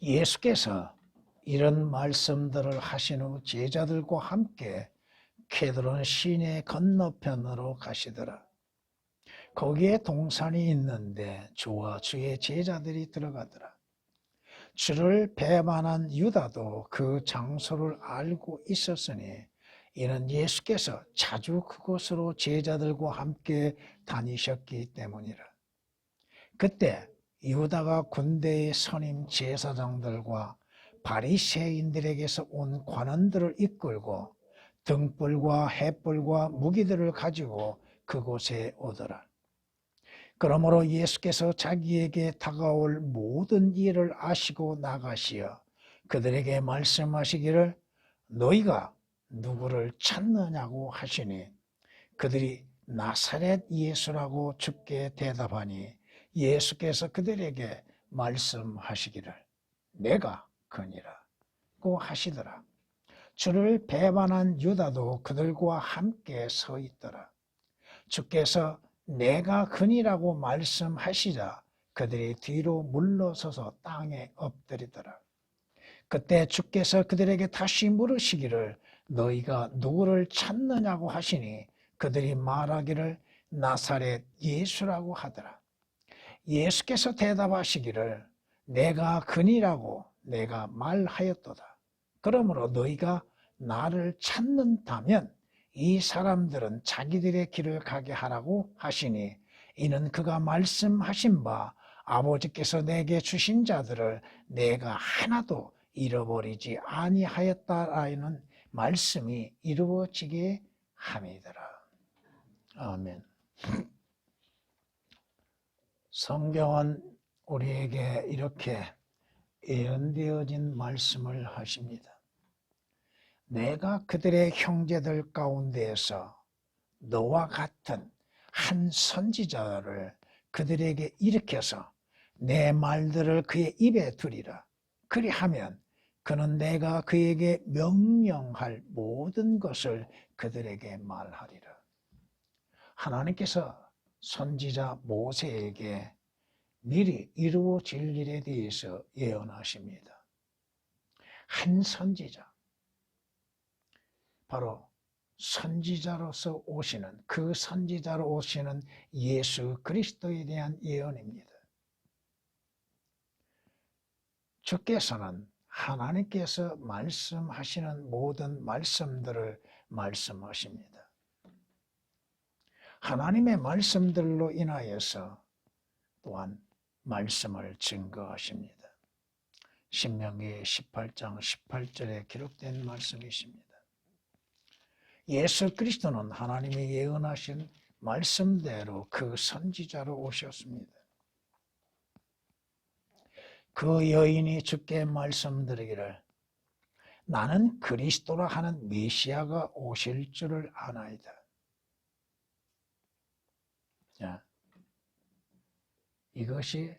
예수께서 이런 말씀들을 하신 후 제자들과 함께 게드론 시내 건너편으로 가시더라. 거기에 동산이 있는데 주와 주의 제자들이 들어가더라. 주를 배반한 유다도 그 장소를 알고 있었으니 이는 예수께서 자주 그곳으로 제자들과 함께 다니셨기 때문이라. 그때 유다가 군대의 선임 제사장들과 바리새인들에게서 온 관원들을 이끌고 등불과 횃불과 무기들을 가지고 그곳에 오더라. 그러므로 예수께서 자기에게 다가올 모든 일을 아시고 나가시어 그들에게 말씀하시기를 너희가 누구를 찾느냐고 하시니 그들이 나사렛 예수라고 주께 대답하니 예수께서 그들에게 말씀하시기를 내가 그니라고 하시더라. 주를 배반한 유다도 그들과 함께 서 있더라. 주께서 내가 그니라고 말씀하시자 그들이 뒤로 물러서서 땅에 엎드리더라. 그때 주께서 그들에게 다시 물으시기를 너희가 누구를 찾느냐고 하시니 그들이 말하기를 나사렛 예수라고 하더라. 예수께서 대답하시기를 내가 그니라고 내가 말하였도다. 그러므로 너희가 나를 찾는다면 이 사람들은 자기들의 길을 가게 하라고 하시니 이는 그가 말씀하신 바 아버지께서 내게 주신 자들을 내가 하나도 잃어버리지 아니하였다라는 말씀이 이루어지게 함이더라. 아멘. 성경은 우리에게 이렇게 예언되어진 말씀을 하십니다. 내가 그들의 형제들 가운데에서 너와 같은 한 선지자를 그들에게 일으켜서 내 말들을 그의 입에 두리라. 그리하면 그는 내가 그에게 명령할 모든 것을 그들에게 말하리라. 하나님께서 선지자 모세에게 미리 이루어질 일에 대해서 예언하십니다. 한 선지자, 바로 선지자로서 오시는 그 선지자로 오시는 예수 그리스도에 대한 예언입니다. 주께서는 하나님께서 말씀하시는 모든 말씀들을 말씀하십니다. 하나님의 말씀들로 인하여서 또한 말씀을 증거하십니다. 신명기 18장 18절에 기록된 말씀이십니다. 예수 그리스도는 하나님이 예언하신 말씀대로 그 선지자로 오셨습니다. 그 여인이 주께 말씀드리기를 나는 그리스도라 하는 메시아가 오실 줄을 아나이다. 자, 이것이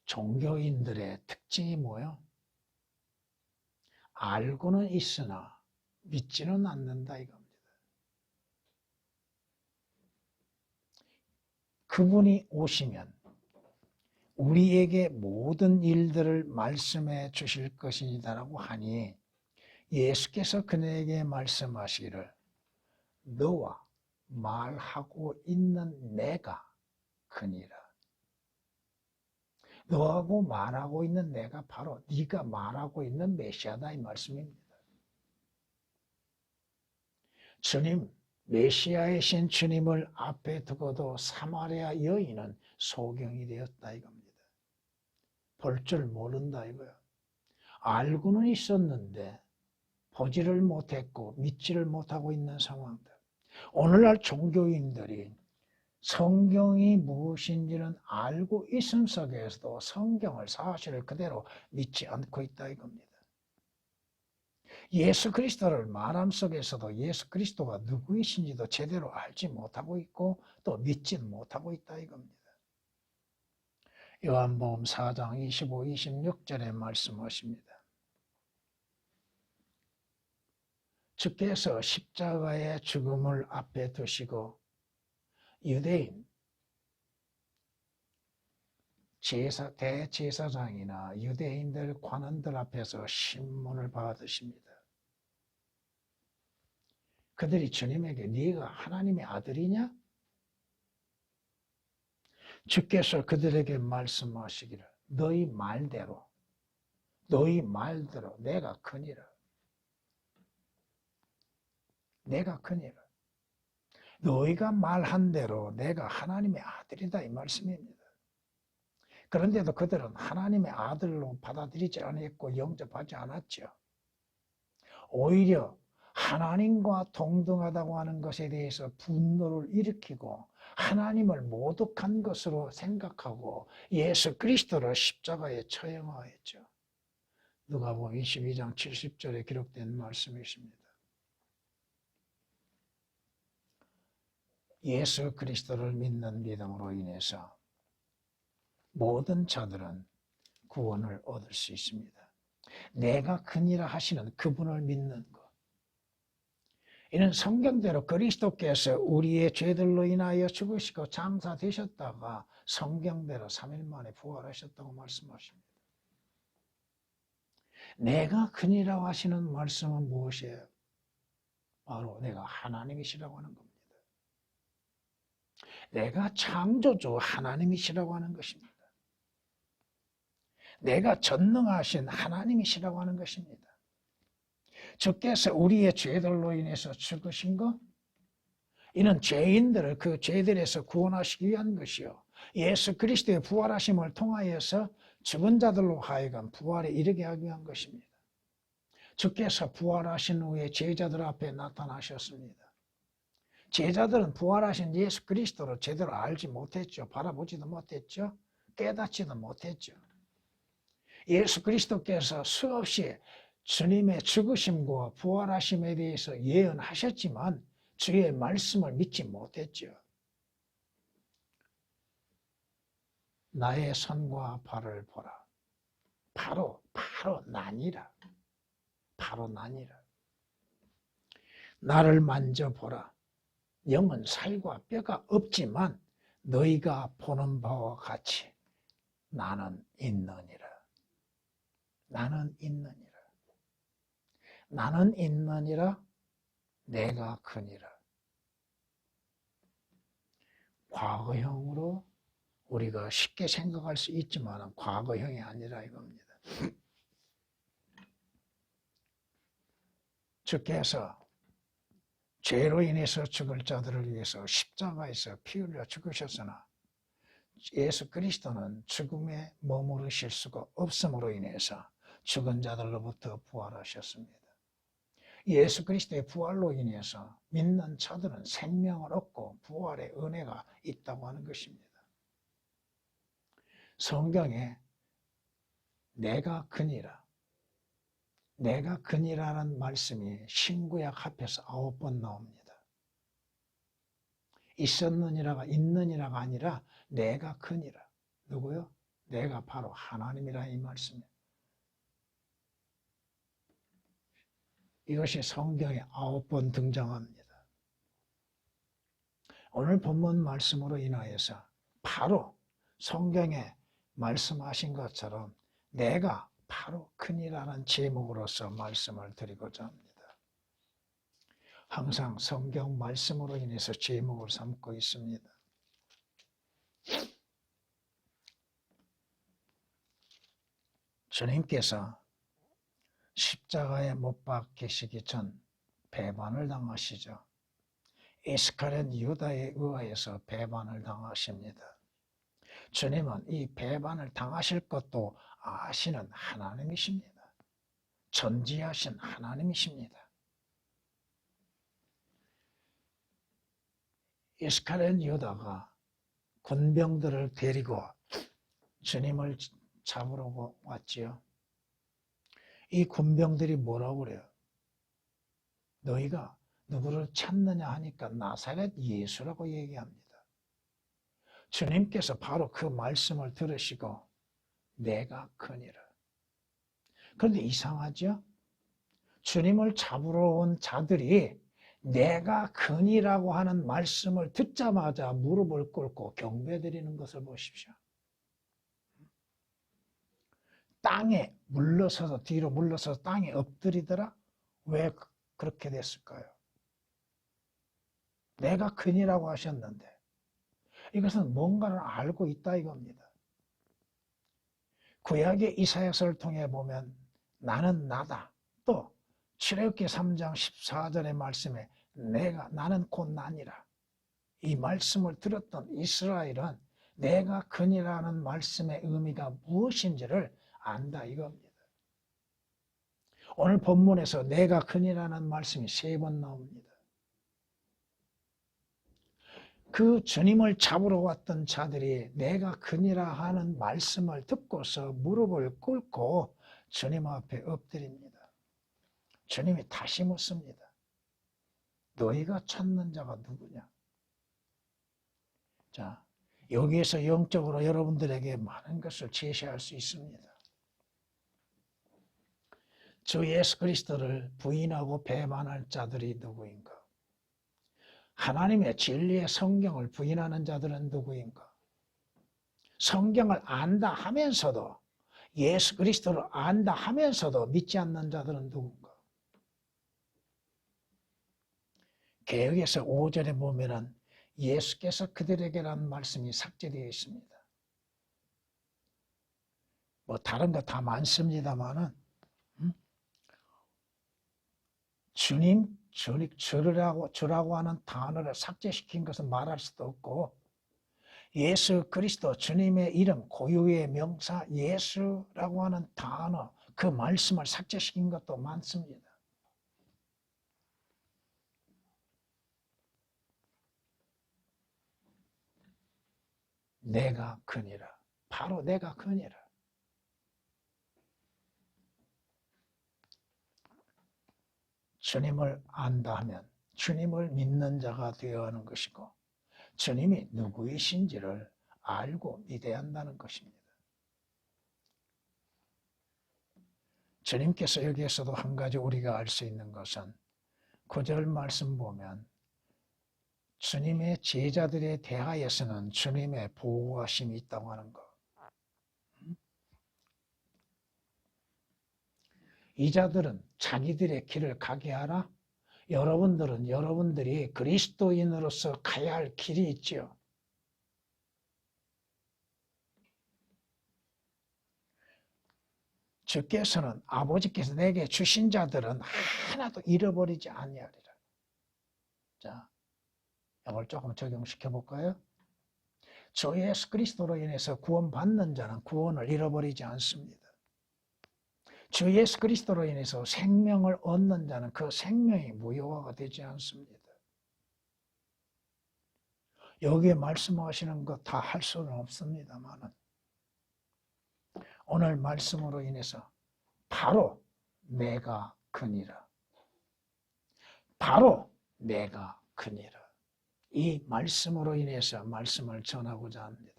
종교인들의 특징이 뭐예요? 알고는 있으나 믿지는 않는다 이겁니다. 그분이 오시면 우리에게 모든 일들을 말씀해 주실 것이다라고 하니 예수께서 그에게 말씀하시기를 너와 말하고 있는 내가 그니라. 너하고 말하고 있는 내가 바로 네가 말하고 있는 메시아다 이 말씀입니다. 주님, 메시아이신 주님을 앞에 두고도 사마리아 여인은 소경이 되었다 이겁니다. 볼 줄 모른다 이거야. 알고는 있었는데 보지를 못했고 믿지를 못하고 있는 상황들. 오늘날 종교인들이 성경이 무엇인지는 알고 있음 속에서도 성경을 사실을 그대로 믿지 않고 있다 이겁니다. 예수 그리스도를 말함 속에서도 예수 그리스도가 누구이신지도 제대로 알지 못하고 있고 또 믿지 못하고 있다 이겁니다. 요한복음 4장 25, 26절에 말씀하십니다. 주께서 십자가의 죽음을 앞에 두시고 유대인 대제사장이나 유대인들 관원들 앞에서 신문을 받으십니다. 그들이 주님에게 네가 하나님의 아들이냐? 주께서 그들에게 말씀하시기를 너희 말대로 내가 크니라. 내가 크니라. 너희가 말한 대로 내가 하나님의 아들이다 이 말씀입니다. 그런데도 그들은 하나님의 아들로 받아들이지 않았고 영접하지 않았죠. 오히려 하나님과 동등하다고 하는 것에 대해서 분노를 일으키고 하나님을 모독한 것으로 생각하고 예수 그리스도를 십자가에 처형하였죠. 누가복음 22장 70절에 기록된 말씀이 있습니다. 예수 그리스도를 믿는 믿음으로 인해서 모든 자들은 구원을 얻을 수 있습니다. 내가 크니라 하시는 그분을 믿는 것. 이는 성경대로 그리스도께서 우리의 죄들로 인하여 죽으시고 장사되셨다가 성경대로 3일 만에 부활하셨다고 말씀하십니다. 내가 크니라고 하시는 말씀은 무엇이에요? 바로 내가 하나님이시라고 하는 겁니다. 내가 창조주 하나님이시라고 하는 것입니다. 내가 전능하신 하나님이시라고 하는 것입니다. 주께서 우리의 죄들로 인해서 죽으신 것, 이는 죄인들을 그 죄들에서 구원하시기 위한 것이요 예수 그리스도의 부활하심을 통하여서 죽은 자들로 하여금 부활에 이르게 하기 위한 것입니다. 주께서 부활하신 후에 제자들 앞에 나타나셨습니다. 제자들은 부활하신 예수 그리스도를 제대로 알지 못했죠. 바라보지도 못했죠. 깨닫지도 못했죠. 예수 그리스도께서 수없이 주님의 죽으심과 부활하심에 대해서 예언하셨지만 주의 말씀을 믿지 못했죠. 나의 손과 발을 보라. 바로 나니라. 바로 나니라. 나를 만져보라. 영은 살과 뼈가 없지만 너희가 보는 바와 같이 나는 있느니라. 나는 있느니라. 나는 있느니라. 내가 크니라. 과거형으로 우리가 쉽게 생각할 수 있지만 과거형이 아니라 이겁니다. 주께서 죄로 인해서 죽을 자들을 위해서 십자가에서 피 흘려 죽으셨으나 예수 그리스도는 죽음에 머무르실 수가 없음으로 인해서 죽은 자들로부터 부활하셨습니다. 예수 그리스도의 부활로 인해서 믿는 자들은 생명을 얻고 부활의 은혜가 있다고 하는 것입니다. 성경에 내가 그니라, 내가 그니라는 말씀이 신구약 합해서 9번 나옵니다. 있었느니라가 있느니라가 아니라 내가 그니라. 누구요? 내가 바로 하나님이라 이 말씀이에요. 이것이 성경에 9번 등장합니다. 오늘 본문 말씀으로 인하여서 바로 성경에 말씀하신 것처럼 내가 바로 큰이라는 제목으로서 말씀을 드리고자 합니다. 항상 성경 말씀으로 인해서 제목을 삼고 있습니다. 주님께서 십자가에 못 박히시기 전 배반을 당하시죠. 이스카리온 유다에 의하여서 배반을 당하십니다. 주님은 이 배반을 당하실 것도 아시는 하나님이십니다. 전지하신 하나님이십니다. 이스카리온 유다가 군병들을 데리고 주님을 잡으러 왔지요. 이 군병들이 뭐라고 그래요? 너희가 누구를 찾느냐 하니까 나사렛 예수라고 얘기합니다. 주님께서 바로 그 말씀을 들으시고 내가 크니라. 그런데 이상하죠? 주님을 잡으러 온 자들이 내가 크니라고 하는 말씀을 듣자마자 무릎을 꿇고 경배드리는 것을 보십시오. 땅에 물러서서 뒤로 물러서서 땅에 엎드리더라? 왜 그렇게 됐을까요? 내가 큰이라고 하셨는데 이것은 뭔가를 알고 있다 이겁니다. 구약의 이사야서를 통해 보면 나는 나다. 또 출애굽기 3장 14절의 말씀에 나는 곧 나니라. 이 말씀을 들었던 이스라엘은 내가 그니라는 말씀의 의미가 무엇인지를 안다 이겁니다. 오늘 본문에서 내가 그니라는 말씀이 3번 나옵니다. 그 주님을 잡으러 왔던 자들이 내가 그니라 하는 말씀을 듣고서 무릎을 꿇고 주님 앞에 엎드립니다. 주님이 다시 묻습니다. 너희가 찾는 자가 누구냐? 자, 여기에서 영적으로 여러분들에게 많은 것을 제시할 수 있습니다. 주 예수 그리스도를 부인하고 배반할 자들이 누구인가? 하나님의 진리의 성경을 부인하는 자들은 누구인가? 성경을 안다 하면서도 예수 그리스도를 안다 하면서도 믿지 않는 자들은 누군가? 개역에서 5절에 보면은 예수께서 그들에게라는 말씀이 삭제되어 있습니다. 뭐 다른 거 다 많습니다만은 주님, 주라고 하는 단어를 삭제시킨 것은 말할 수도 없고 예수 그리스도 주님의 이름 고유의 명사 예수라고 하는 단어 그 말씀을 삭제시킨 것도 많습니다. 내가 그니라. 바로 내가 그니라. 주님을 안다 하면 주님을 믿는 자가 되어야 하는 것이고 주님이 누구이신지를 알고 믿어야 한다는 것입니다. 주님께서 여기에서도 한 가지 우리가 알 수 있는 것은 9절 말씀 보면 주님의 제자들에 대하여서는 주님의 보호하심이 있다고 하는 것. 이 자들은 자기들의 길을 가게 하라. 여러분들은 여러분들이 그리스도인으로서 가야 할 길이 있지요. 주께서는 아버지께서 내게 주신 자들은 하나도 잃어버리지 아니하리라. 자, 이걸 조금 적용시켜 볼까요? 주 예수 그리스도로 인해서 구원받는 자는 구원을 잃어버리지 않습니다. 주 예수 그리스도로 인해서 생명을 얻는 자는 그 생명이 무효화가 되지 않습니다. 여기에 말씀하시는 것 다 할 수는 없습니다만 오늘 말씀으로 인해서 바로 내가 그니라. 바로 내가 그니라. 이 말씀으로 인해서 말씀을 전하고자 합니다.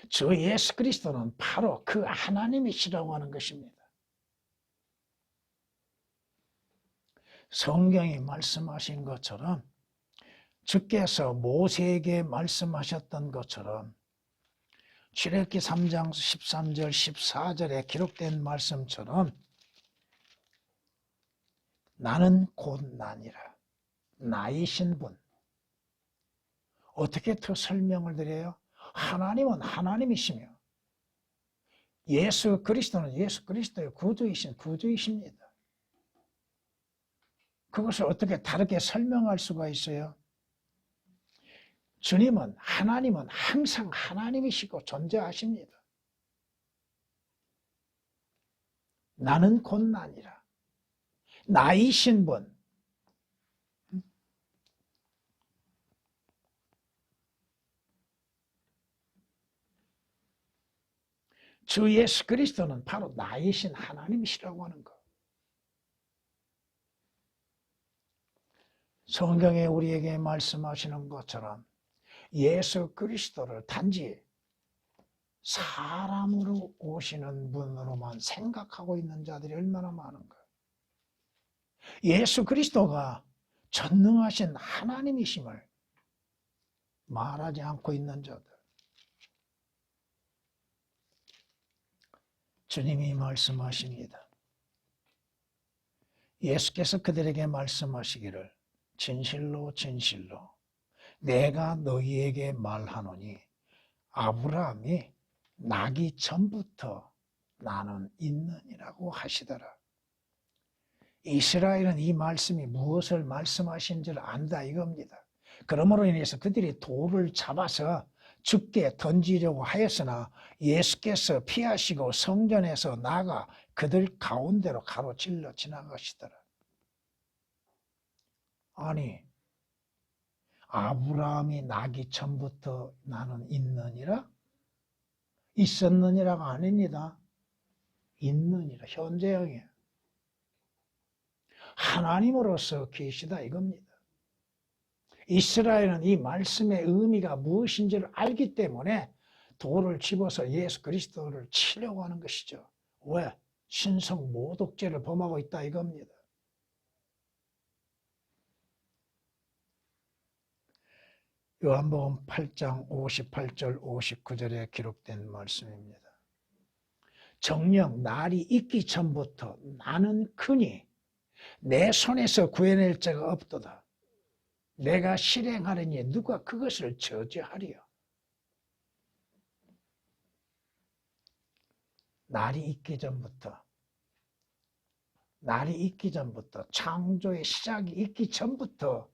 주 예수 그리스도는 바로 그 하나님이시라고 하는 것입니다. 성경이 말씀하신 것처럼 주께서 모세에게 말씀하셨던 것처럼 출애굽기 3장 13절 14절에 기록된 말씀처럼 나는 곧 나니라. 나이신 분. 어떻게 더 설명을 드려요? 하나님은 하나님이시며 예수 그리스도는 예수 그리스도의 구주이십니다. 그것을 어떻게 다르게 설명할 수가 있어요? 주님은 하나님은 항상 하나님이시고 존재하십니다. 나는 곧 나니라. 나이신 분. 주 예수 그리스도는 바로 나이신 하나님이시라고 하는 것. 성경에 우리에게 말씀하시는 것처럼 예수 그리스도를 단지 사람으로 오시는 분으로만 생각하고 있는 자들이 얼마나 많은가. 예수 그리스도가 전능하신 하나님이심을 말하지 않고 있는 자들. 주님이 말씀하십니다. 예수께서 그들에게 말씀하시기를 진실로 진실로 내가 너희에게 말하노니 아브라함이 나기 전부터 나는 있느니라고 하시더라. 이스라엘은 이 말씀이 무엇을 말씀하신 줄 안다 이겁니다. 그러므로 인해서 그들이 돌을 잡아서 죽게 던지려고 하였으나 예수께서 피하시고 성전에서 나가 그들 가운데로 가로질러 지나가시더라. 아니, 아브라함이 나기 전부터 나는 있느니라? 있었느니라가 아닙니다. 있느니라, 현재형이에요. 하나님으로서 계시다 이겁니다. 이스라엘은 이 말씀의 의미가 무엇인지를 알기 때문에 돌을 집어서 예수 그리스도를 치려고 하는 것이죠. 왜? 신성 모독죄를 범하고 있다 이겁니다. 요한복음 8장 58절 59절에 기록된 말씀입니다. 정녕 날이 있기 전부터 나는 크니 내 손에서 구해낼 자가 없도다. 내가 실행하려니 누가 그것을 저지하리요. 날이 있기 전부터 창조의 시작이 있기 전부터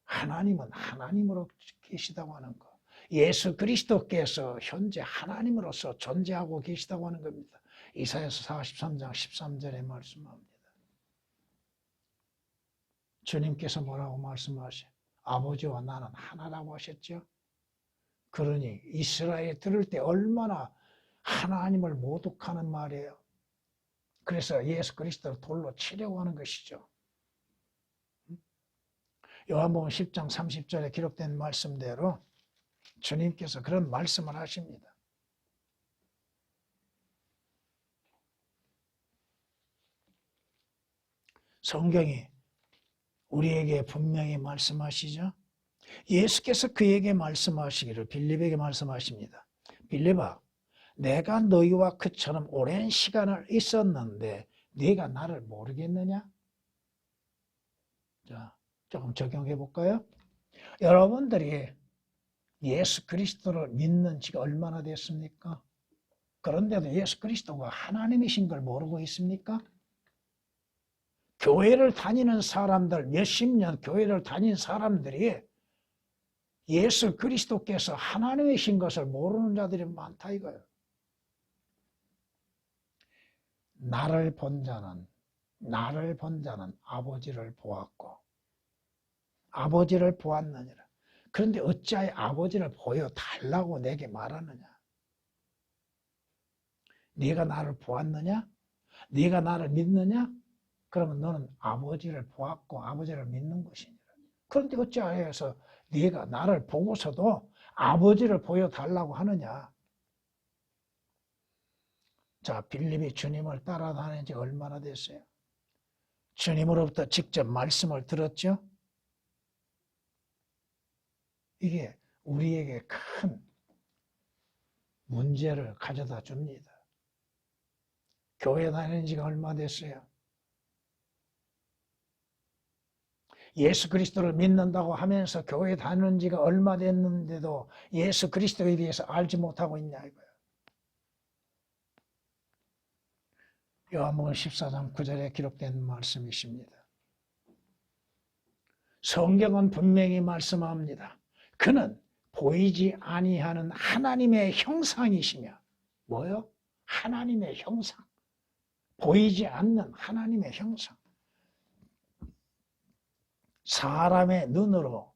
하나님은 하나님으로 계시다고 하는 것. 예수 그리스도께서 현재 하나님으로서 존재하고 계시다고 하는 겁니다. 이사야서 43장 13절에 말씀합니다. 주님께서 뭐라고 말씀하셔요? 아버지와 나는 하나라고 하셨죠. 그러니 이스라엘 들을 때 얼마나 하나님을 모독하는 말이에요. 그래서 예수 그리스도를 돌로 치려고 하는 것이죠. 요한복음 10장 30절에 기록된 말씀대로 주님께서 그런 말씀을 하십니다. 성경이 우리에게 분명히 말씀하시죠. 예수께서 그에게 말씀하시기를 빌립에게 말씀하십니다. 빌립아, 내가 너희와 그처럼 오랜 시간을 있었는데 네가 나를 모르겠느냐? 자, 조금 적용해 볼까요? 여러분들이 예수 그리스도를 믿는 지가 얼마나 됐습니까? 그런데도 예수 그리스도가 하나님이신 걸 모르고 있습니까? 교회를 다니는 사람들, 몇십 년 교회를 다닌 사람들이 예수 그리스도께서 하나님이신 것을 모르는 자들이 많다 이거예요. 나를 본 자는 아버지를 보았고 아버지를 보았느니라. 그런데 어찌하여 아버지를 보여달라고 내게 말하느냐? 네가 나를 보았느냐? 네가 나를 믿느냐? 그러면 너는 아버지를 보았고 아버지를 믿는 것이니라. 그런데 어찌하여서 네가 나를 보고서도 아버지를 보여달라고 하느냐? 자, 빌립이 주님을 따라다닌 지 얼마나 됐어요? 주님으로부터 직접 말씀을 들었죠? 이게 우리에게 큰 문제를 가져다 줍니다. 교회 다니는 지가 얼마 됐어요? 예수 그리스도를 믿는다고 하면서 교회 다니는 지가 얼마 됐는데도 예수 그리스도에 대해서 알지 못하고 있냐 이거예요. 요한복음 14장 9절에 기록된 말씀이십니다. 성경은 분명히 말씀합니다. 그는 보이지 아니하는 하나님의 형상이시며 뭐요? 하나님의 형상. 보이지 않는 하나님의 형상. 사람의 눈으로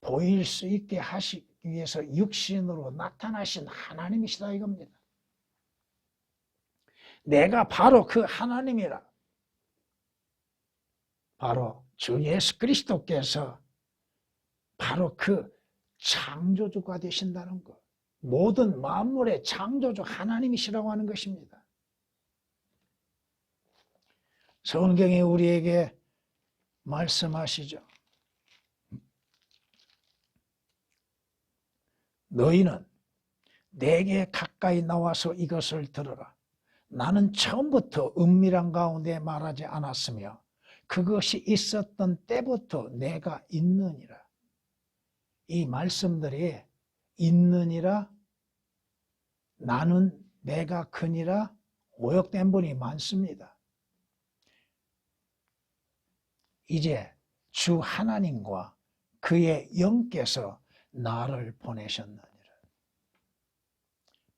보일 수 있게 하시기 위해서 육신으로 나타나신 하나님이시다 이겁니다. 내가 바로 그 하나님이라. 바로 주 예수 그리스도께서 바로 그 창조주가 되신다는 것. 모든 만물의 창조주 하나님이시라고 하는 것입니다. 성경이 우리에게 말씀하시죠. 너희는 내게 가까이 나와서 이것을 들으라. 나는 처음부터 은밀한 가운데 말하지 않았으며 그것이 있었던 때부터 내가 있느니라. 이 말씀들이 있느니라, 나는 내가 크니라 오역된 분이 많습니다. 이제 주 하나님과 그의 영께서 나를 보내셨느니라.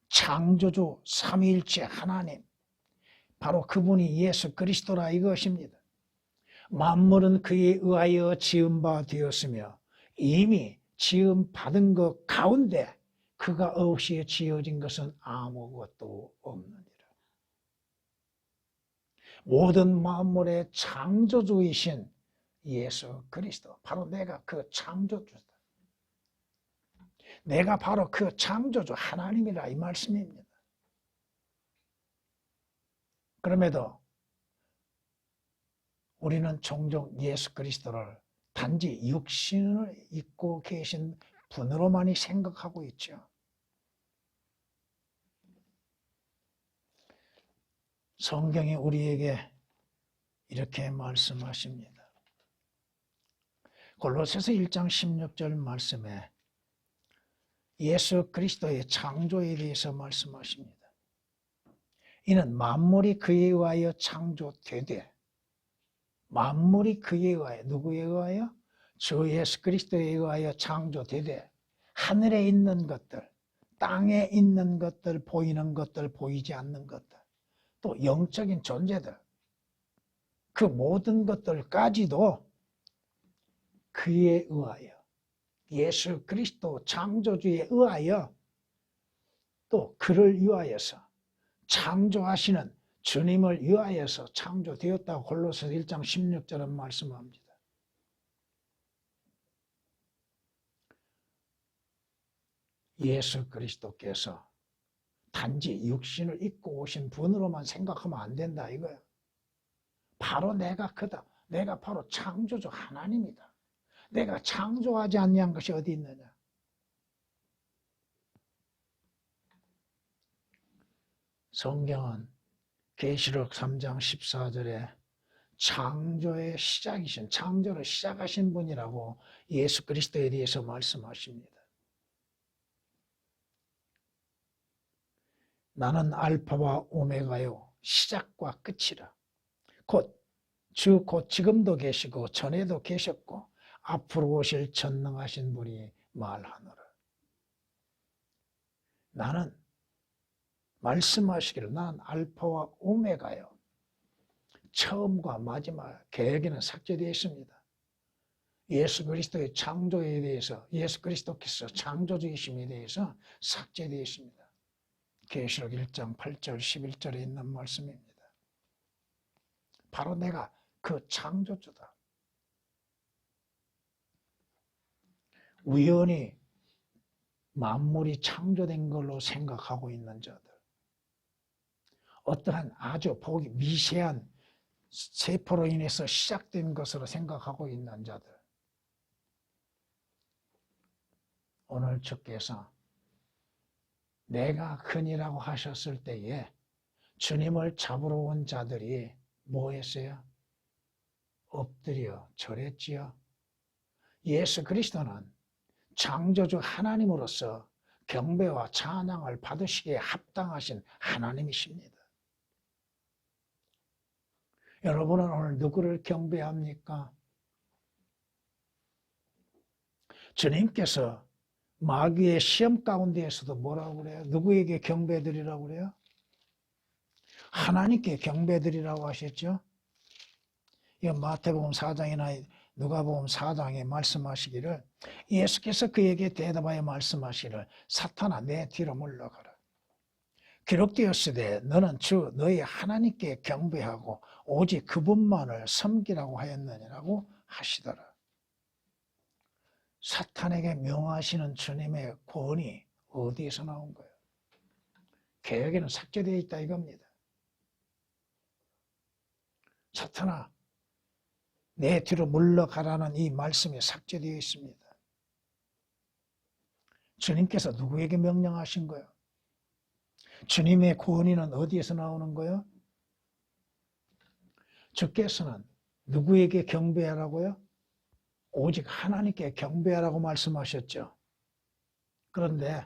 창조주 삼위일체 하나님, 바로 그분이 예수 그리스도라 이것입니다. 만물은 그에 의하여 지은 바 되었으며 이미 지음 받은 것 가운데 그가 없이 지어진 것은 아무것도 없느니라. 모든 만물의 창조주이신 예수 그리스도, 바로 내가 그 창조주다. 내가 바로 그 창조주 하나님이라 이 말씀입니다. 그럼에도 우리는 종종 예수 그리스도를 단지 육신을 입고 계신 분으로만이 생각하고 있죠. 성경이 우리에게 이렇게 말씀하십니다. 골로새서 1장 16절 말씀에 예수 그리스도의 창조에 대해서 말씀하십니다. 이는 만물이 그에 의하여 창조되되, 만물이 그에 의하여, 누구에 의하여? 주 예수 그리스도에 의하여 창조되되 하늘에 있는 것들, 땅에 있는 것들, 보이는 것들, 보이지 않는 것들, 또 영적인 존재들, 그 모든 것들까지도 그에 의하여, 예수 그리스도 창조주에 의하여, 또 그를 위하여서 창조하시는 주님을 위하여서 창조되었다고 골로새서 1장 16절은 말씀합니다. 예수 그리스도께서 단지 육신을 입고 오신 분으로만 생각하면 안 된다 이거야. 바로 내가 그다. 내가 바로 창조주 하나님이다. 내가 창조하지 아니한 것이 어디 있느냐. 성경은 계시록 3장 14절에 창조의 시작이신, 창조를 시작하신 분이라고 예수 그리스도에 대해서 말씀하십니다. 나는 알파와 오메가요, 시작과 끝이라. 곧 지금도 계시고 전에도 계셨고 앞으로 오실 전능하신 분이 말하노라. 나는 말씀하시기를 나는 알파와 오메가요. 처음과 마지막, 계획에는 삭제되어 있습니다. 예수 그리스도의 창조에 대해서, 예수 그리스도께서 창조주이심에 대해서 삭제되어 있습니다. 계시록 1장 8절 11절에 있는 말씀입니다. 바로 내가 그 창조주다. 우연히 만물이 창조된 걸로 생각하고 있는 자들, 어떠한 아주 보기 미세한 세포로 인해서 시작된 것으로 생각하고 있는 자들, 오늘 주께서 내가 큰이라고 하셨을 때에 주님을 잡으러 온 자들이 뭐 했어요? 엎드려 절했지요. 예수 그리스도는 창조주 하나님으로서 경배와 찬양을 받으시기에 합당하신 하나님이십니다. 여러분은 오늘 누구를 경배합니까? 주님께서 마귀의 시험 가운데에서도 뭐라고 그래요? 누구에게 경배드리라고 그래요? 하나님께 경배드리라고 하셨죠? 이건 마태복음 4장이나 누가복음 4장에 말씀하시기를, 예수께서 그에게 대답하여 말씀하시기를 사탄아 내 뒤로 물러가라. 기록되었으되 너는 주 너희 하나님께 경배하고 오직 그분만을 섬기라고 하였느니라고 하시더라. 사탄에게 명하시는 주님의 권위 어디에서 나온 거예요? 개혁에는 삭제되어 있다 이겁니다. 사탄아 내 뒤로 물러가라는 이 말씀이 삭제되어 있습니다. 주님께서 누구에게 명령하신 거예요? 주님의 권위는 어디에서 나오는 거예요? 주께서는 누구에게 경배하라고요? 오직 하나님께 경배하라고 말씀하셨죠. 그런데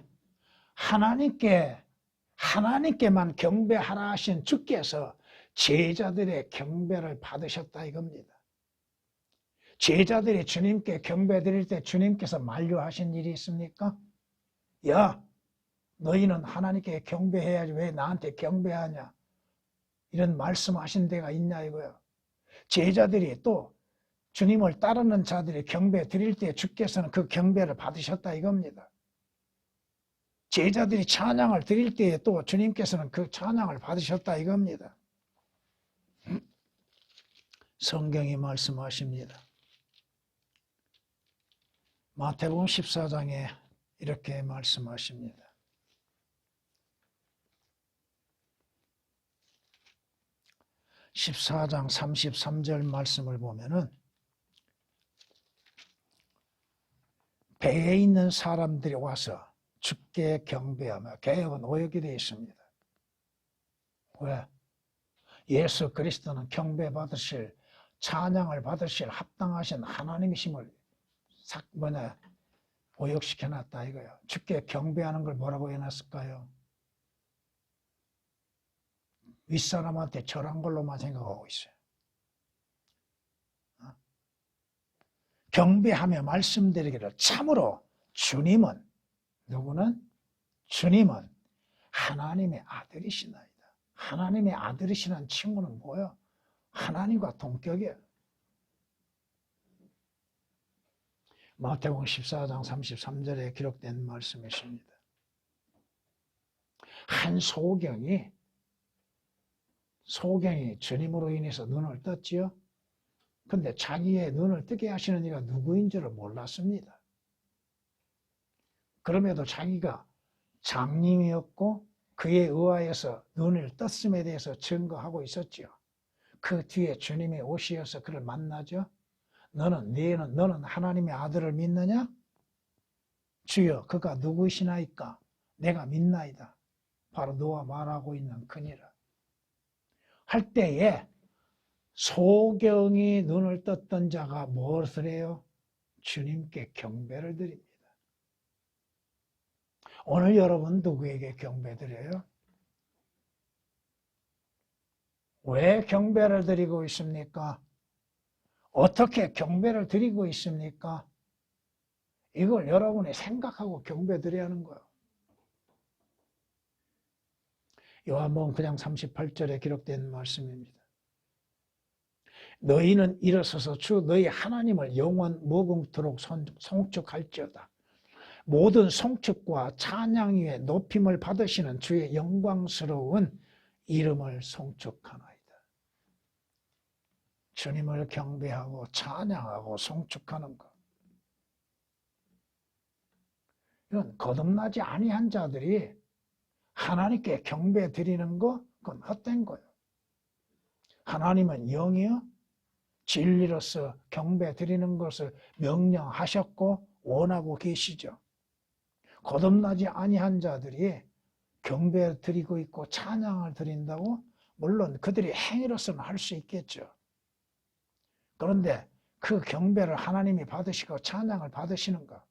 하나님께만 경배하라 하신 주께서 제자들의 경배를 받으셨다 이겁니다. 제자들이 주님께 경배 드릴 때 주님께서 만류하신 일이 있습니까? 야, 너희는 하나님께 경배해야지 왜 나한테 경배하냐? 이런 말씀하신 데가 있냐 이거요. 제자들이 또 주님을 따르는 자들이 경배 드릴 때 주께서는 그 경배를 받으셨다 이겁니다. 제자들이 찬양을 드릴 때에 또 주님께서는 그 찬양을 받으셨다 이겁니다. 성경이 말씀하십니다. 마태복음 14장에 이렇게 말씀하십니다. 14장 33절 말씀을 보면은 배에 있는 사람들이 와서 주께 경배하며, 개역은 오역이 되어 있습니다. 왜? 예수 그리스도는 경배받으실, 찬양을 받으실 합당하신 하나님이심을 오역시켜놨다 이거예요. 주께 경배하는 걸 뭐라고 해놨을까요? 윗사람한테 절한 걸로만 생각하고 있어요. 경배하며 말씀드리기를 참으로 주님은 하나님의 아들이시나이다. 하나님의 아들이시라는 친구는 뭐예요? 하나님과 동격이에요. 마태복음 14장 33절에 기록된 말씀이십니다. 한 소경이 주님으로 인해서 눈을 떴지요. 근데 자기의 눈을 뜨게 하시는 이가 누구인 줄을 몰랐습니다. 그럼에도 자기가 장님이었고 그에 의하여서 눈을 떴음에 대해서 증거하고 있었지요. 그 뒤에 주님이 오시어서 그를 만나죠. 너는 하나님의 아들을 믿느냐? 주여, 그가 누구이시나이까? 내가 믿나이다. 바로 너와 말하고 있는 그니라. 할 때에 소경이 눈을 떴던 자가 무엇을 해요? 주님께 경배를 드립니다. 오늘 여러분 누구에게 경배 드려요? 왜 경배를 드리고 있습니까? 어떻게 경배를 드리고 있습니까? 이걸 여러분이 생각하고 경배 드려야 하는 거예요. 요한복음 9장 38절에 기록된 말씀입니다. 너희는 일어서서 주 너희 하나님을 영원 무궁토록 송축할지어다. 모든 송축과 찬양 위에 높임을 받으시는 주의 영광스러운 이름을 송축하나이다. 주님을 경배하고 찬양하고 송축하는 것. 이건 거듭나지 아니한 자들이 하나님께 경배 드리는 거, 그건 헛된 거예요. 하나님은 영이요, 진리로서 경배 드리는 것을 명령하셨고 원하고 계시죠. 거듭나지 아니한 자들이 경배 드리고 있고 찬양을 드린다고? 물론 그들이 행위로서는 할 수 있겠죠. 그런데 그 경배를 하나님이 받으시고 찬양을 받으시는가?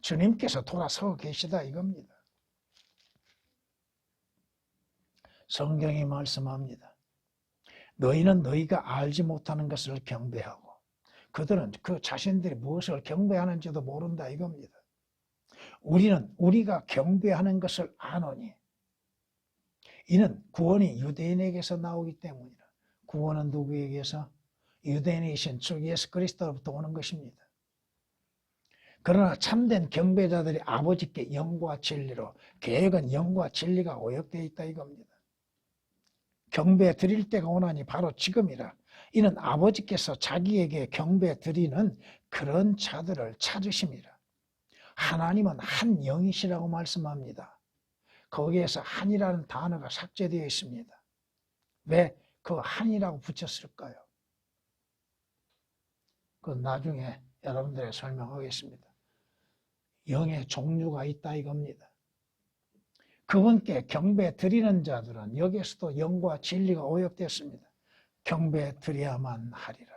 주님께서 돌아서 계시다 이겁니다. 성경이 말씀합니다. 너희는 너희가 알지 못하는 것을 경배하고, 그들은 그 자신들이 무엇을 경배하는지도 모른다 이겁니다. 우리는 우리가 경배하는 것을 아노니, 이는 구원이 유대인에게서 나오기 때문이라. 구원은 누구에게서? 유대인이신 주 예수 그리스도로부터 오는 것입니다. 그러나 참된 경배자들이 아버지께 영과 진리로, 계획은 영과 진리가 오역되어 있다 이겁니다. 경배 드릴 때가 오나니 바로 지금이라. 이는 아버지께서 자기에게 경배 드리는 그런 자들을 찾으심이라. 하나님은 한 영이시라고 말씀합니다. 거기에서 한이라는 단어가 삭제되어 있습니다. 왜 그 한이라고 붙였을까요? 그건 나중에 여러분들에게 설명하겠습니다. 영의 종류가 있다 이겁니다. 그분께 경배 드리는 자들은 여기에서도 영과 진리가 오역됐습니다. 경배 드려야만 하리라.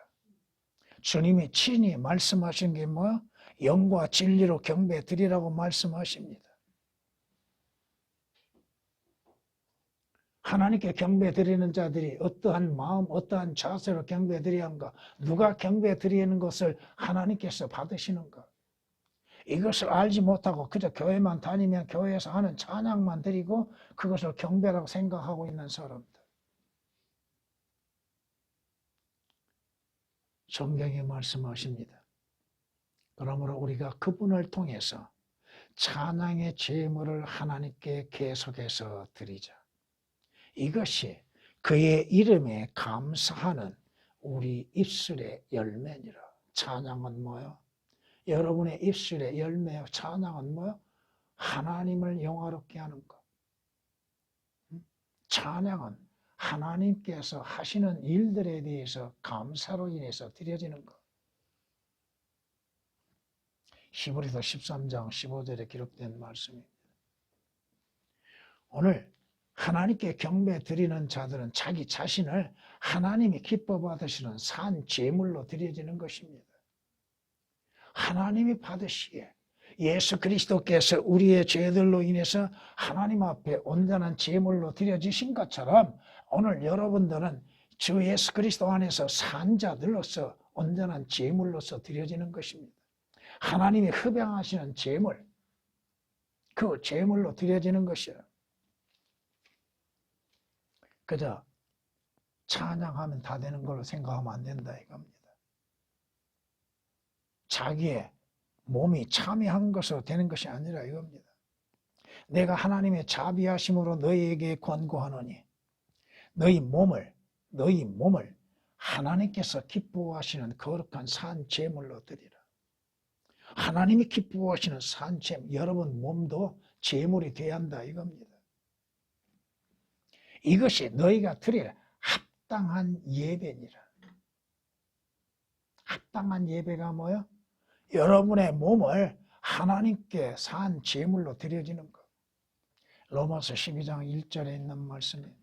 주님이 친히 말씀하신 게 뭐야? 영과 진리로 경배 드리라고 말씀하십니다. 하나님께 경배 드리는 자들이 어떠한 마음, 어떠한 자세로 경배 드려야 하는가? 누가 경배 드리는 것을 하나님께서 받으시는가? 이것을 알지 못하고 그저 교회만 다니면 교회에서 하는 찬양만 드리고 그것을 경배라고 생각하고 있는 사람들. 성경이 말씀하십니다. 그러므로 우리가 그분을 통해서 찬양의 제물을 하나님께 계속해서 드리자. 이것이 그의 이름에 감사하는 우리 입술의 열매니라. 찬양은 뭐요? 여러분의 입술의 열매요. 찬양은 뭐요? 하나님을 영화롭게 하는 것. 찬양은 하나님께서 하시는 일들에 대해서 감사로 인해서 드려지는 것. 히브리서 13장 15절에 기록된 말씀입니다. 오늘 하나님께 경배 드리는 자들은 자기 자신을 하나님이 기뻐 받으시는 산 제물로 드려지는 것입니다. 하나님이 받으시기에 예수 그리스도께서 우리의 죄들로 인해서 하나님 앞에 온전한 제물로 드려지신 것처럼 오늘 여러분들은 주 예수 그리스도 안에서 산 자들로서 온전한 제물로서 드려지는 것입니다. 하나님이 흡양하시는 제물, 그 제물로 드려지는 것이에요. 그저 찬양하면 다 되는 걸로 생각하면 안 된다 이겁니다. 자기의 몸이 참여한 것으로 되는 것이 아니라 이겁니다. 내가 하나님의 자비하심으로 너희에게 권고하노니 너희 몸을 하나님께서 기뻐하시는 거룩한 산 제물로 드리라. 하나님이 기뻐하시는 산 제물, 여러분 몸도 제물이 되어야 한다 이겁니다. 이것이 너희가 드릴 합당한 예배니라. 합당한 예배가 뭐예요? 여러분의 몸을 하나님께 산 제물로 드려지는 것. 로마서 12장 1절에 있는 말씀입니다.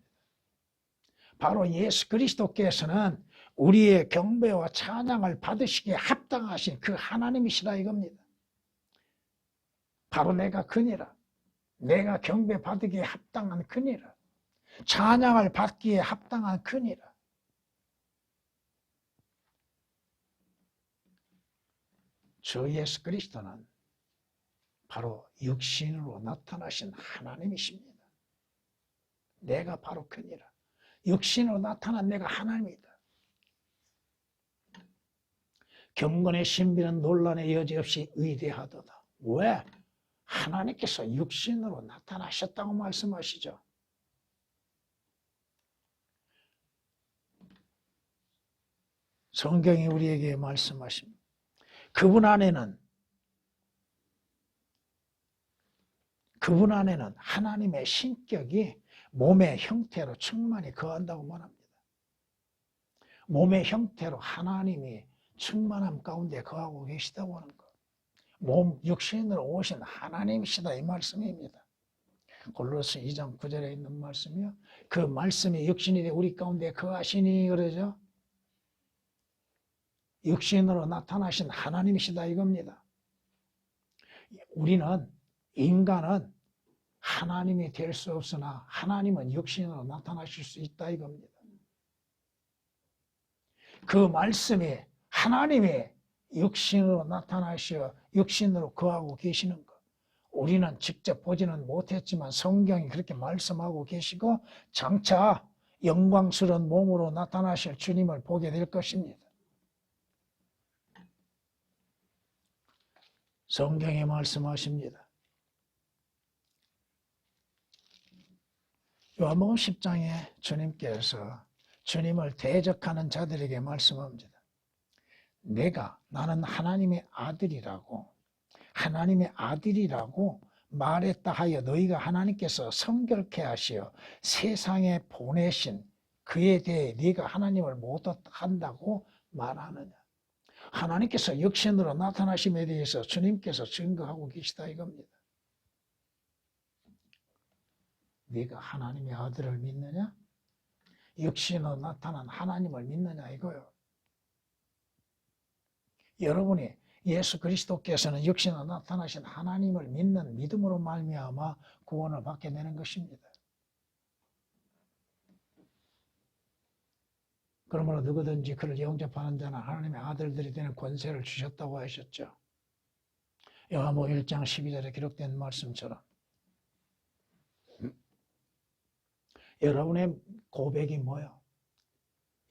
바로 예수 그리스도께서는 우리의 경배와 찬양을 받으시기에 합당하신 그 하나님이시라 이겁니다. 바로 내가 그니라. 내가 경배 받기에 합당한 그니라. 찬양을 받기에 합당한 그니라. 저 예수 그리스도는 바로 육신으로 나타나신 하나님이십니다. 내가 바로 그니라. 육신으로 나타난 내가 하나님이다. 경건의 신비는 논란의 여지 없이 위대하도다. 왜? 하나님께서 육신으로 나타나셨다고 말씀하시죠. 성경이 우리에게 말씀하십니다. 그분 안에는 하나님의 신격이 몸의 형태로 충만히 거한다고 말합니다. 몸의 형태로 하나님이 충만함 가운데 거하고 계시다고 하는 것. 몸 육신으로 오신 하나님이시다 이 말씀입니다. 골로새 2장 9절에 있는 말씀이요. 그 말씀이 육신이 돼 우리 가운데 거하시니 그러죠. 육신으로 나타나신 하나님이시다 이겁니다. 인간은 하나님이 될 수 없으나 하나님은 육신으로 나타나실 수 있다 이겁니다. 그 말씀이 하나님이 육신으로 나타나시어 육신으로 거하고 계시는 것. 우리는 직접 보지는 못했지만 성경이 그렇게 말씀하고 계시고 장차 영광스러운 몸으로 나타나실 주님을 보게 될 것입니다. 성경에 말씀하십니다. 요한복음 10장에 주님께서 주님을 대적하는 자들에게 말씀합니다. 나는 하나님의 아들이라고 말했다 하여 너희가 하나님께서 성결케 하시어 세상에 보내신 그에 대해 네가 하나님을 못한다고 말하느냐. 하나님께서 육신으로 나타나심에 대해서 주님께서 증거하고 계시다 이겁니다. 네가 하나님의 아들을 믿느냐? 육신으로 나타난 하나님을 믿느냐 이거요. 여러분이 예수 그리스도께서는 육신으로 나타나신 하나님을 믿는 믿음으로 말미암아 구원을 받게 되는 것입니다. 그러므로 누구든지 그를 영접하는 자는 하나님의 아들들이 되는 권세를 주셨다고 하셨죠. 요한복음 1장 12절에 기록된 말씀처럼 여러분의 고백이 뭐야?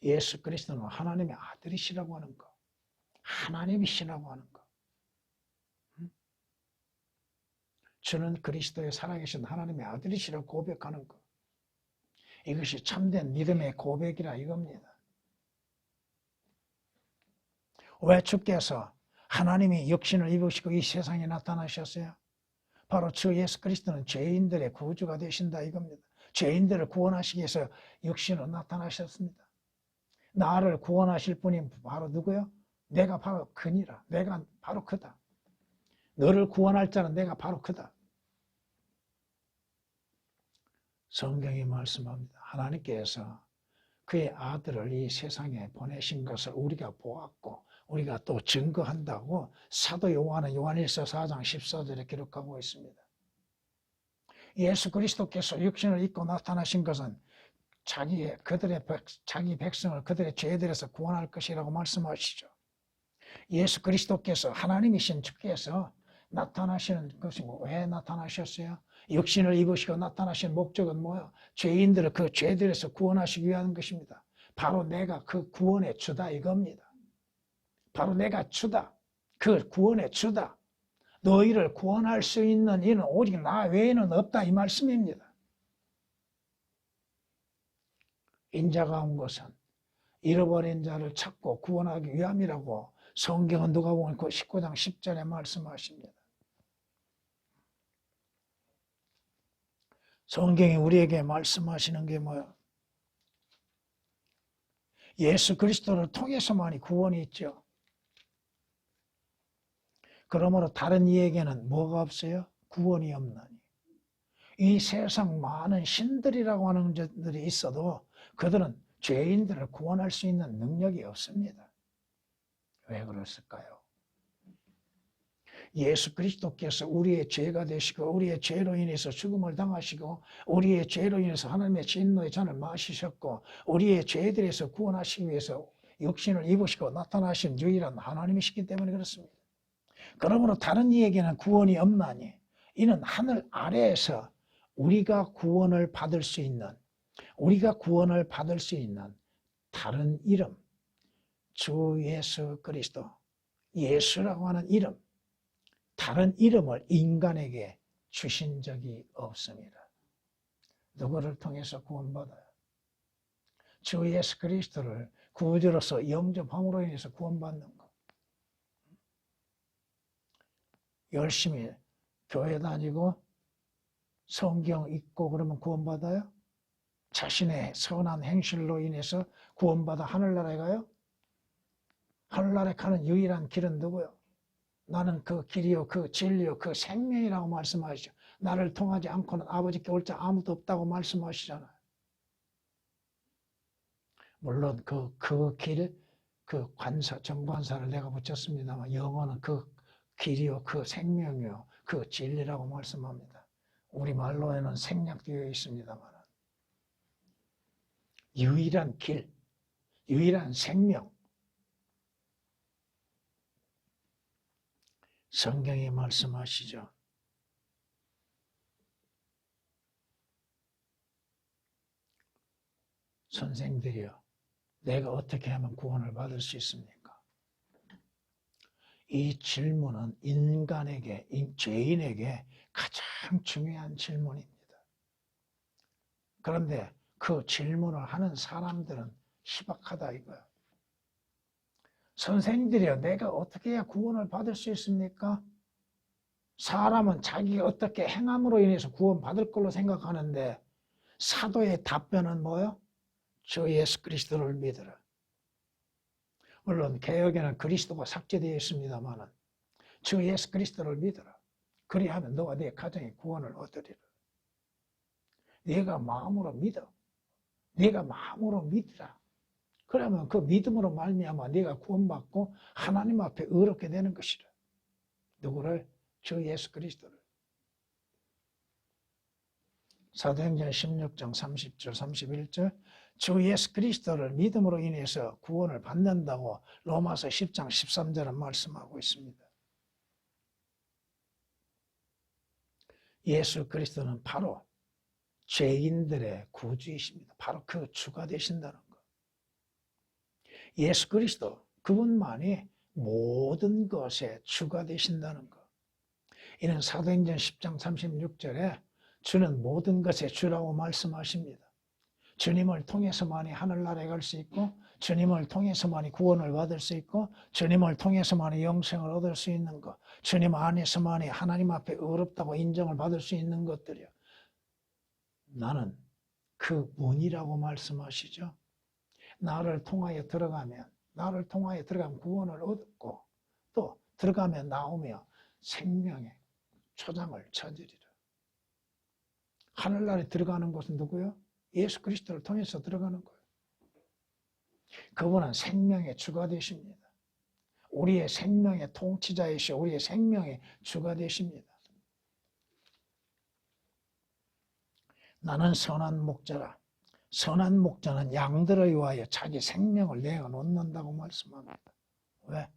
예수 그리스도는 하나님의 아들이시라고 하는 거, 하나님이시라고 하는 거, 저는 그리스도의 살아계신 하나님의 아들이시라고 고백하는 거, 이것이 참된 믿음의 고백이라 이겁니다. 왜 주께서 하나님이 육신을 입으시고 이 세상에 나타나셨어요? 바로 주 예수 그리스도는 죄인들의 구주가 되신다 이겁니다. 죄인들을 구원하시기 위해서 육신으로 나타나셨습니다. 나를 구원하실 분이 바로 누구요? 내가 바로 그니라. 내가 바로 그다. 너를 구원할 자는 내가 바로 그다. 성경이 말씀합니다. 하나님께서 그의 아들을 이 세상에 보내신 것을 우리가 보았고 우리가 또 증거한다고 사도 요한은 요한일서 4장 14절에 기록하고 있습니다. 예수 그리스도께서 육신을 입고 나타나신 것은 자기 백성을 그들의 죄들에서 구원할 것이라고 말씀하시죠. 예수 그리스도께서 하나님이신 주께서 나타나시는 것이 왜 나타나셨어요? 육신을 입으시고 나타나신 목적은 뭐예요? 죄인들을 그 죄들에서 구원하시기 위한 것입니다. 바로 내가 그 구원의 주다 이겁니다. 바로 내가 주다. 그 구원의 주다. 너희를 구원할 수 있는 이는 오직 나 외에는 없다 이 말씀입니다. 인자가 온 것은 잃어버린 자를 찾고 구원하기 위함이라고 성경은 누가복음 19장 10절에 말씀하십니다. 성경이 우리에게 말씀하시는 게 뭐야? 예수 그리스도를 통해서만이 구원이 있죠. 그러므로 다른 이에게는 뭐가 없어요? 구원이 없나니. 이 세상 많은 신들이라고 하는 자들이 있어도 그들은 죄인들을 구원할 수 있는 능력이 없습니다. 왜 그랬을까요? 예수 그리스도께서 우리의 죄가 되시고 우리의 죄로 인해서 죽음을 당하시고 우리의 죄로 인해서 하나님의 진노의 잔을 마시셨고 우리의 죄들에서 구원하시기 위해서 육신을 입으시고 나타나신 유일한 하나님이시기 때문에 그렇습니다. 그러므로 다른 이에게는 구원이 없나니 이는 하늘 아래에서 우리가 구원을 받을 수 있는 다른 이름, 주 예수 그리스도, 예수라고 하는 이름, 다른 이름을 인간에게 주신 적이 없습니다. 누구를 통해서 구원받아요? 주 예수 그리스도를 구주로서 영접함으로 인해서 구원받는 것. 열심히 교회 다니고 성경 읽고 그러면 구원받아요? 자신의 선한 행실로 인해서 구원받아 하늘나라에 가요? 하늘나라에 가는 유일한 길은 누구요? 나는 그 길이요 그 진리요 그 생명이라고 말씀하시죠. 나를 통하지 않고는 아버지께 올 자 아무도 없다고 말씀하시잖아요. 물론 그 길, 그 정관사를 내가 붙였습니다만 영어는 그 길이요 그 생명이요 그 진리라고 말씀합니다. 우리말로에는 생략되어 있습니다만 유일한 길, 유일한 생명. 성경이 말씀하시죠. 선생들이여, 내가 어떻게 하면 구원을 받을 수 있습니까? 이 질문은 인간에게, 죄인에게 가장 중요한 질문입니다. 그런데 그 질문을 하는 사람들은 희박하다 이거야. 선생님들이여, 내가 어떻게 해야 구원을 받을 수 있습니까? 사람은 자기가 어떻게 행함으로 인해서 구원받을 걸로 생각하는데 사도의 답변은 뭐예요? 주 예수 그리스도를 믿으라. 물론 개역에는 그리스도가 삭제되어 있습니다만 주 예수 그리스도를 믿으라. 그리하면 너와 네 가정이 구원을 얻으리라. 네가 마음으로 믿어. 네가 마음으로 믿으라. 그러면 그 믿음으로 말미암아 네가 구원받고 하나님 앞에 의롭게 되는 것이라. 누구를? 주 예수 그리스도를. 사도행전 16장 30절 31절 주 예수 그리스도를 믿음으로 인해서 구원을 받는다고 로마서 10장 13절은 말씀하고 있습니다. 예수 그리스도는 바로 죄인들의 구주이십니다. 바로 그 주가 되신다는 것. 예수 그리스도 그분만이 모든 것의 주가 되신다는 것. 이는 사도행전 10장 36절에 주는 모든 것의 주라고 말씀하십니다. 주님을 통해서만이 하늘나라에 갈 수 있고 주님을 통해서만이 구원을 받을 수 있고 주님을 통해서만이 영생을 얻을 수 있는 것, 주님 안에서만이 하나님 앞에 의롭다고 인정을 받을 수 있는 것들이요. 나는 그 문이라고 말씀하시죠. 나를 통하여 들어가면 구원을 얻고 또 들어가면 나오며 생명의 초장을 찾으리라. 하늘나라에 들어가는 것은 누구요? 예수 그리스도를 통해서 들어가는 거예요. 그분은 생명의 주가 되십니다. 우리의 생명의 통치자이시오. 우리의 생명의 주가 되십니다. 나는 선한 목자라. 선한 목자는 양들을 위하여 자기 생명을 내어놓는다고 말씀합니다. 왜?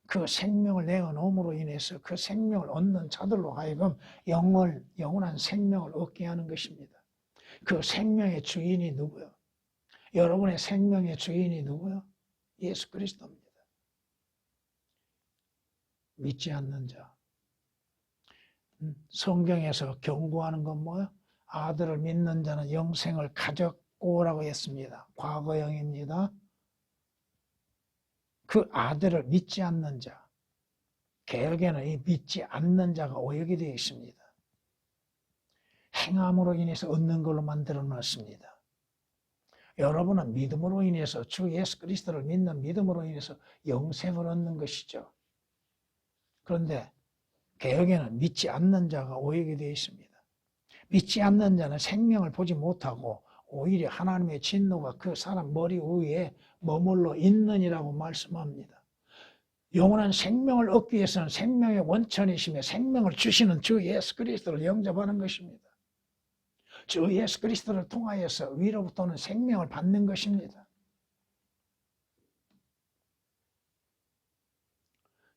그 생명을 내어놓음으로 인해서 그 생명을 얻는 자들로 하여금 영원한 생명을 얻게 하는 것입니다. 그 생명의 주인이 누구요? 여러분의 생명의 주인이 누구요? 예수 그리스도입니다. 믿지 않는 자. 성경에서 경고하는 건 뭐요? 아들을 믿는 자는 영생을 가졌고라고 했습니다. 과거형입니다. 그 아들을 믿지 않는 자. 개혁에는 이 믿지 않는 자가 오역이 되어 있습니다. 행함으로 인해서 얻는 걸로 만들어 놨습니다. 여러분은 믿음으로 인해서 주 예수 그리스도를 믿는 믿음으로 인해서 영생을 얻는 것이죠. 그런데 개혁에는 믿지 않는 자가 오역이 되어 있습니다. 믿지 않는 자는 생명을 보지 못하고 오히려 하나님의 진노가 그 사람 머리 위에 머물러 있느니라고 말씀합니다. 영원한 생명을 얻기 위해서는 생명의 원천이시며 생명을 주시는 주 예수 그리스도를 영접하는 것입니다. 주 예수 그리스도를 통하여서 위로부터는 생명을 받는 것입니다.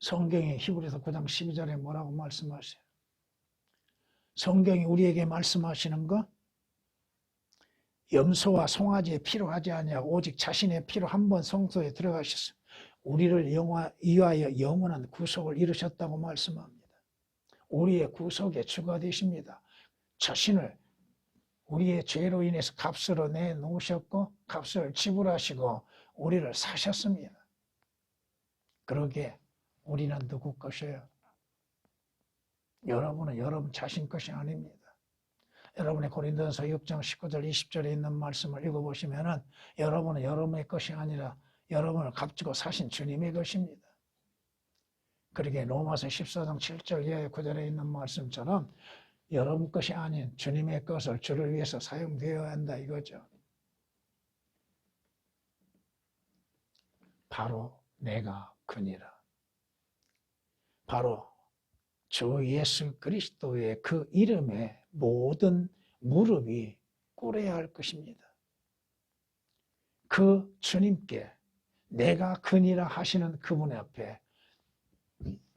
성경의 히브리서 9장 12절에 뭐라고 말씀하세요? 성경이 우리에게 말씀하시는 것, 염소와 송아지의 피로 하지 아니하고 오직 자신의 피로 한 번 성소에 들어가셔서 우리를 위하여 영원한 구속을 이루셨다고 말씀합니다. 우리의 구속의 주가 되십니다. 자신을 우리의 죄로 인해서 값으로 내놓으셨고 값을 지불하시고 우리를 사셨습니다. 그러기에 우리는 누구 것이에요? 여러분은 여러분 자신 것이 아닙니다. 여러분의 고린도전서 6장 19절 20절에 있는 말씀을 읽어보시면 여러분은 여러분의 것이 아니라 여러분을 값지고 사신 주님의 것입니다. 그러기에 로마서 14장 7절 이하의 9절에 있는 말씀처럼 여러분 것이 아닌 주님의 것을 주를 위해서 사용되어야 한다 이거죠. 바로 내가 그니라. 바로 주 예수 그리스도의 그 이름에 모든 무릎이 꿇어야 할 것입니다. 그 주님께 내가 그니라 하시는 그분 앞에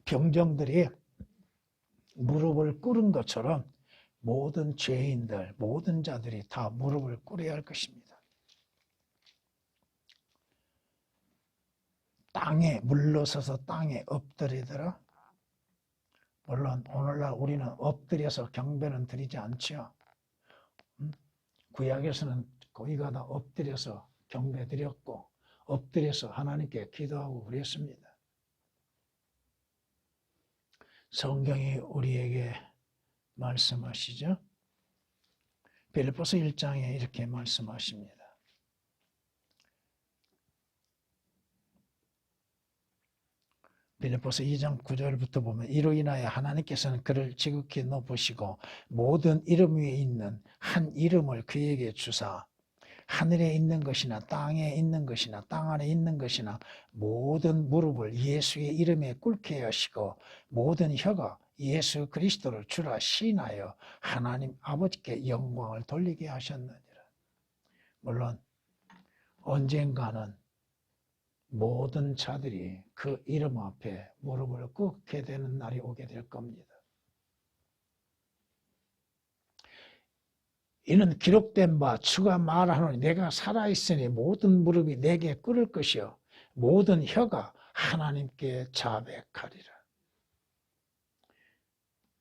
병정들이 무릎을 꿇은 것처럼 모든 죄인들, 모든 자들이 다 무릎을 꿇어야 할 것입니다. 땅에 물러서서 땅에 엎드리더라. 물론 오늘날 우리는 엎드려서 경배는 드리지 않죠. 구약에서는 거의 다 엎드려서 경배 드렸고 엎드려서 하나님께 기도하고 그랬습니다. 성경이 우리에게 말씀하시죠. 빌립보서 1장에 이렇게 말씀하십니다. 빌립보서 2장 9절부터 보면 이로 인하여 하나님께서는 그를 지극히 높으시고 모든 이름 위에 있는 한 이름을 그에게 주사 하늘에 있는 것이나 땅에 있는 것이나 땅 안에 있는 것이나 모든 무릎을 예수의 이름에 꿇게 하시고 모든 혀가 예수 그리스도를 주라 시인하여 하나님 아버지께 영광을 돌리게 하셨느니라. 물론 언젠가는 모든 자들이 그 이름 앞에 무릎을 꿇게 되는 날이 오게 될 겁니다. 이는 기록된 바 주가 말하노니 내가 살아있으니 모든 무릎이 내게 꿇을 것이요 모든 혀가 하나님께 자백하리라.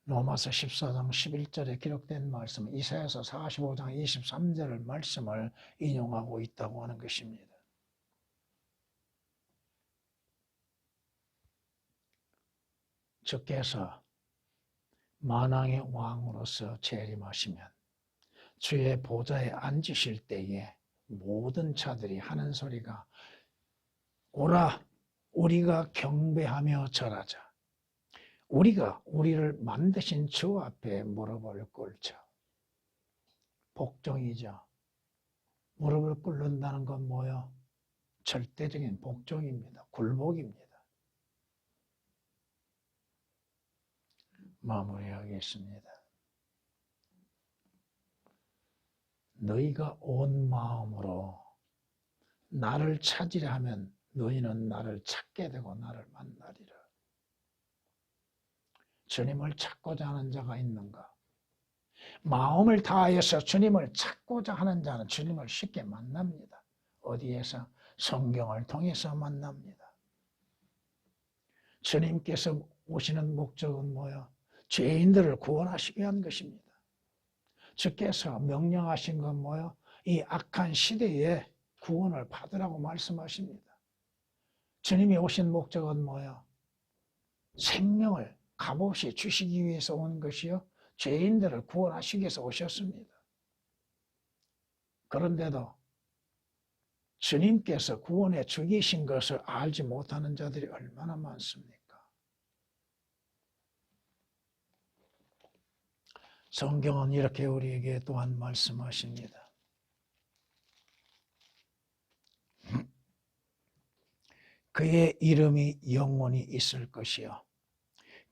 로마서 14장 11절에 기록된 말씀, 이사야서 45장 23절 말씀을 인용하고 있다고 하는 것입니다. 주께서 만왕의 왕으로서 재림하시면 주의 보좌에 앉으실 때에 모든 자들이 하는 소리가 오라 우리가 경배하며 절하자. 우리가 우리를 만드신 주 앞에 무릎을 꿇자. 복종이죠. 무릎을 꿇는다는 건 뭐요? 절대적인 복종입니다. 굴복입니다. 마무리하겠습니다. 너희가 온 마음으로 나를 찾으려 하면 너희는 나를 찾게 되고 나를 만나리라. 주님을 찾고자 하는 자가 있는가? 마음을 다하여서 주님을 찾고자 하는 자는 주님을 쉽게 만납니다. 어디에서? 성경을 통해서 만납니다. 주님께서 오시는 목적은 뭐야? 죄인들을 구원하시기 위한 것입니다. 주께서 명령하신 건 뭐예요? 이 악한 시대에 구원을 받으라고 말씀하십니다. 주님이 오신 목적은 뭐예요? 생명을 값없이 주시기 위해서 온 것이요 죄인들을 구원하시기 위해서 오셨습니다. 그런데도 주님께서 구원해 주기신 것을 알지 못하는 자들이 얼마나 많습니까? 성경은 이렇게 우리에게 또한 말씀하십니다. 그의 이름이 영원히 있을 것이요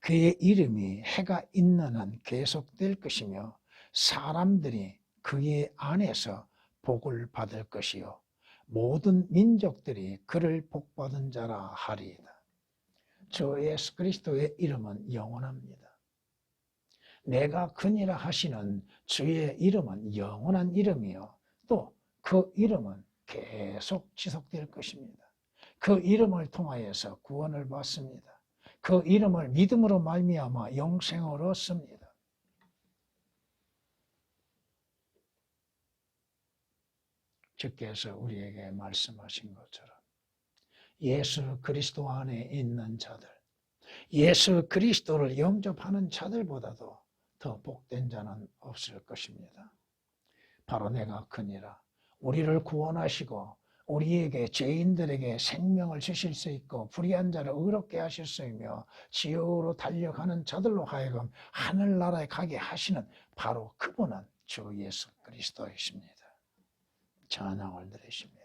그의 이름이 해가 있는 한 계속될 것이며 사람들이 그의 안에서 복을 받을 것이요 모든 민족들이 그를 복받은 자라 하리이다. 주 예수 그리스도의 이름은 영원합니다. 내가 그니라 하시는 주의 이름은 영원한 이름이요 또 그 이름은 계속 지속될 것입니다. 그 이름을 통하여서 구원을 받습니다. 그 이름을 믿음으로 말미암아 영생을 얻습니다. 주께서 우리에게 말씀하신 것처럼 예수 그리스도 안에 있는 자들, 예수 그리스도를 영접하는 자들보다도 더 복된 자는 없을 것입니다. 바로 내가 그니라. 우리를 구원하시고 우리에게 죄인들에게 생명을 주실 수 있고 불의한 자를 의롭게 하실 수 있며 지옥으로 달려가는 자들로 하여금 하늘나라에 가게 하시는 바로 그분은 주 예수 그리스도이십니다. 찬양을 드리십니다.